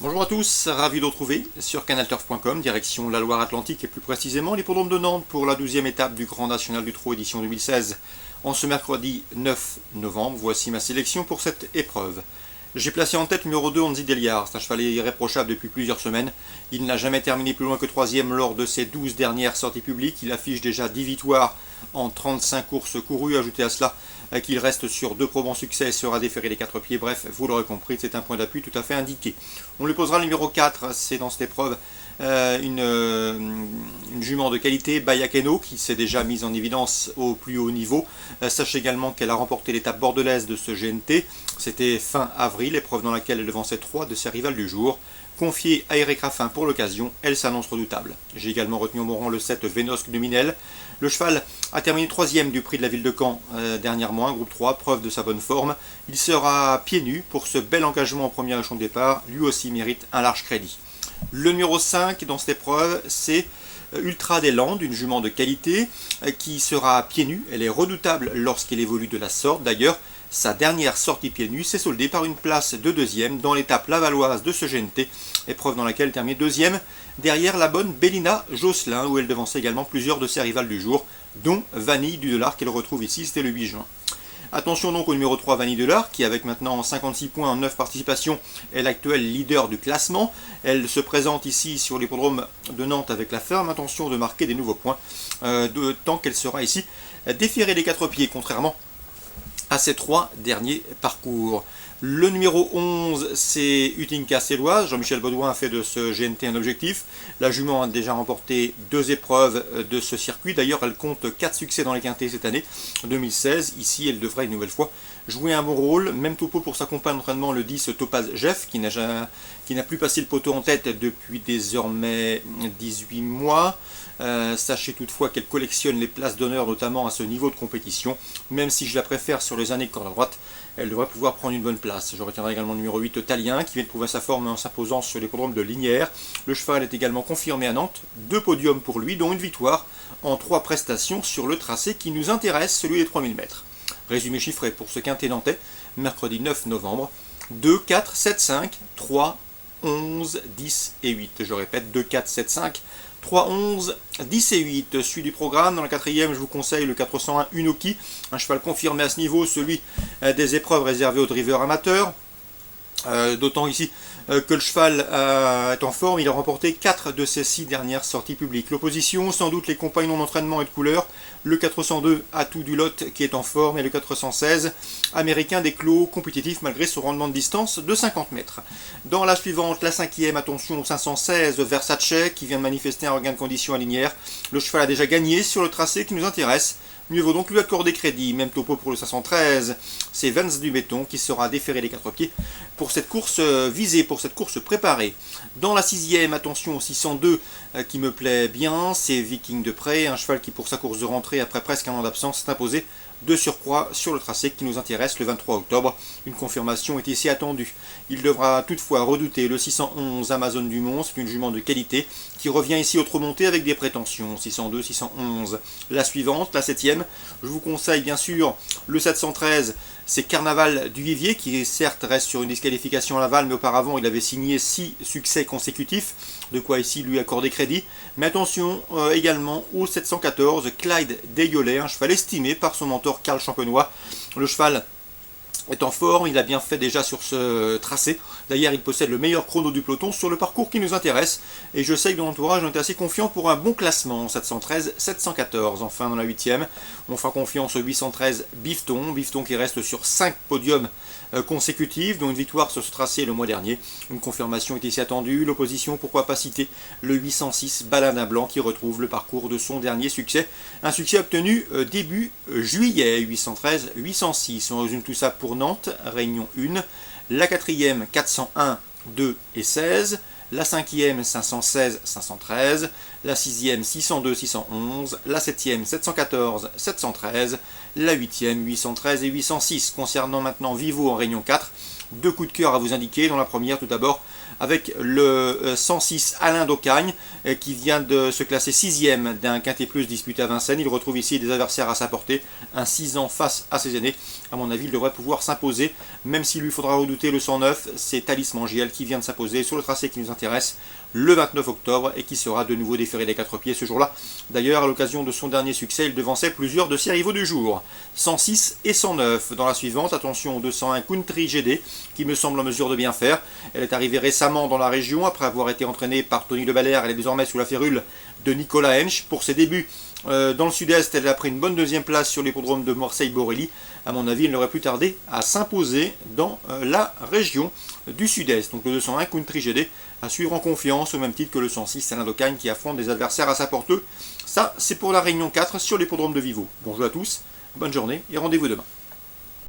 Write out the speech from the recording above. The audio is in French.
Bonjour à tous, ravi de vous retrouver sur canalturf.com, direction la Loire-Atlantique et plus précisément l'hippodrome de Nantes pour la 12e étape du Grand National du Trot édition 2016. En ce mercredi 9 novembre, voici ma sélection pour cette épreuve. J'ai placé en tête numéro 2 Onzi Deliar, c'est un cheval irréprochable depuis plusieurs semaines. Il n'a jamais terminé plus loin que 3e lors de ses 12 dernières sorties publiques. Il affiche déjà 10 victoires en 35 courses courues. Ajoutez à cela qu'il reste sur 2 probants succès et sera déféré les 4 pieds. Bref, vous l'aurez compris, c'est un point d'appui tout à fait indiqué. On lui posera le numéro 4, c'est dans cette épreuve une jument de qualité, Bayakeno, qui s'est déjà mise en évidence au plus haut niveau. Sachez également qu'elle a remporté l'étape bordelaise de ce GNT. C'était fin avril, épreuve dans laquelle elle devançait 3 de ses rivales du jour. Confiée à Eric Raffin pour l'occasion, elle s'annonce redoutable. J'ai également retenu au rang le 7 Vénosque de Minel. Le cheval a terminé 3e du prix de la ville de Caen dernièrement, un groupe 3, preuve de sa bonne forme. Il sera pieds nus pour ce bel engagement en premier échelon de départ, lui aussi mérite un large crédit. Le numéro 5 dans cette épreuve, c'est Ultra des Landes, une jument de qualité qui sera pieds nus. Elle est redoutable lorsqu'elle évolue de la sorte. D'ailleurs, sa dernière sortie pieds nus s'est soldée par une place de 2e dans l'étape lavalloise de ce GNT, épreuve dans laquelle elle termine 2e, derrière la bonne Bélina Josselin, où elle devançait également plusieurs de ses rivales du jour, dont Vanille du Dollar qu'elle retrouve ici, c'était le 8 juin. Attention donc au numéro 3, Vanille Delard, qui avec maintenant 56 points en 9 participations est l'actuel leader du classement. Elle se présente ici sur l'hippodrome de Nantes avec la ferme intention de marquer des nouveaux points, tant qu'elle sera ici déférée les 4 pieds, contrairement à ces 3 derniers parcours. Le numéro 11, c'est Utinka Céloise. Jean-Michel Baudouin a fait de ce GNT un objectif. La jument a déjà remporté 2 épreuves de ce circuit. D'ailleurs, elle compte 4 succès dans les quintés cette année, 2016. Ici, elle devrait une nouvelle fois jouer un bon rôle. Même topo pour sa compagne d'entraînement, le 10 Topaz Jeff, qui n'a plus passé le poteau en tête depuis désormais 18 mois. Sachez toutefois qu'elle collectionne les places d'honneur, notamment à ce niveau de compétition. Même si je la préfère sur les années corde à droite, elle devrait pouvoir prendre une bonne place. Je retiendrai également le numéro 8 Talien, qui vient de prouver sa forme en s'imposant sur l'hippodrome de Lignières. Le cheval est également confirmé à Nantes. 2 podiums pour lui, dont une victoire en 3 prestations sur le tracé qui nous intéresse, celui des 3000 mètres. Résumé chiffré pour ce quintet nantais, mercredi 9 novembre. 2, 4, 7, 5, 3, 11, 10 et 8. Je répète, 2, 4, 7, 5, 3, 11, 10 et 8. Suite du programme. Dans la 4e, je vous conseille le 401 Unoki, un cheval confirmé à ce niveau, celui des épreuves réservées aux drivers amateurs. D'autant ici que le cheval est en forme, il a remporté 4 de ses 6 dernières sorties publiques. L'opposition, sans doute les compagnons d'entraînement et de couleur, le 402 Atout du Lot qui est en forme et le 416 américain des clos compétitif malgré son rendement de distance de 50 mètres. Dans la suivante, la 5e, attention au 516 Versace qui vient de manifester un regain de condition à Lignières. Le cheval a déjà gagné sur le tracé qui nous intéresse. Mieux vaut donc lui accorder crédit. Même topo pour le 513, c'est Vance du Béton qui sera déféré les 4 pieds pour cette course visée, pour cette course préparée. Dans la 6e, attention au 602 qui me plaît bien, c'est Viking de Pré, un cheval qui pour sa course de rentrée après presque un an d'absence s'est imposé de surcroît sur le tracé qui nous intéresse le 23 octobre. Une confirmation est ici attendue. Il devra toutefois redouter le 611 Amazon du Mont, c'est une jument de qualité qui revient ici autre montée avec des prétentions. 602, 611. La suivante, la 7e, je vous conseille bien sûr le 713, c'est Carnaval du Vivier qui certes reste sur une disqualification à l'aval, mais auparavant il avait signé 6 succès consécutifs, de quoi ici lui accorder crédit. Mais attention également au 714 Clyde Deyolet, un cheval estimé par son mentor Karl Champenois. Le cheval est en forme, il a bien fait déjà sur ce tracé. D'ailleurs, il possède le meilleur chrono du peloton sur le parcours qui nous intéresse. Et je sais que dans l'entourage, on est assez confiant pour un bon classement. 713, 714. Enfin, dans la 8e, on fera confiance au 813 Bifton. Bifton qui reste sur 5 podiums consécutifs, dont une victoire sur ce tracé le mois dernier. Une confirmation est ici attendue. L'opposition, pourquoi pas citer le 806 Baladin Blanc qui retrouve le parcours de son dernier succès. Un succès obtenu début juillet. 813, 806. On résume tout ça pour Nantes, Réunion 1, la 4e 401, 2 et 16, la 5e 516, 513, la 6e 602, 611, la 7e 714, 713, la 8e 813 et 806. Concernant maintenant Vivo en Réunion 4, deux coups de cœur à vous indiquer. Dans la première, tout d'abord, avec le 106 Alain Daucagne, qui vient de se classer 6e d'un Quintet Plus disputé à Vincennes. Il retrouve ici des adversaires à sa portée, un 6 ans face à ses aînés. À mon avis, il devrait pouvoir s'imposer, même s'il lui faudra redouter le 109. C'est Talisman JL qui vient de s'imposer sur le tracé qui nous intéresse le 29 octobre et qui sera de nouveau déféré des 4 pieds ce jour-là. D'ailleurs, à l'occasion de son dernier succès, il devançait plusieurs de ses rivaux du jour. 106 et 109. Dans la suivante, attention au 201 Country GD, qui me semble en mesure de bien faire. Elle est arrivée récemment dans la région, après avoir été entraînée par Tony Le Balère. Elle est désormais sous la férule de Nicolas Hench. Pour ses débuts dans le sud-est, elle a pris une bonne deuxième place sur l'hippodrome de Marseille-Borelli. À mon avis, elle n'aurait plus tardé à s'imposer dans la région du sud-est. Donc le 201 Country GD à suivre en confiance, au même titre que le 106 Alain Daucagne qui affronte des adversaires à sa portée. Ça, c'est pour la réunion 4 sur l'hippodrome de Vivo. Bonjour à tous, bonne journée et rendez-vous demain.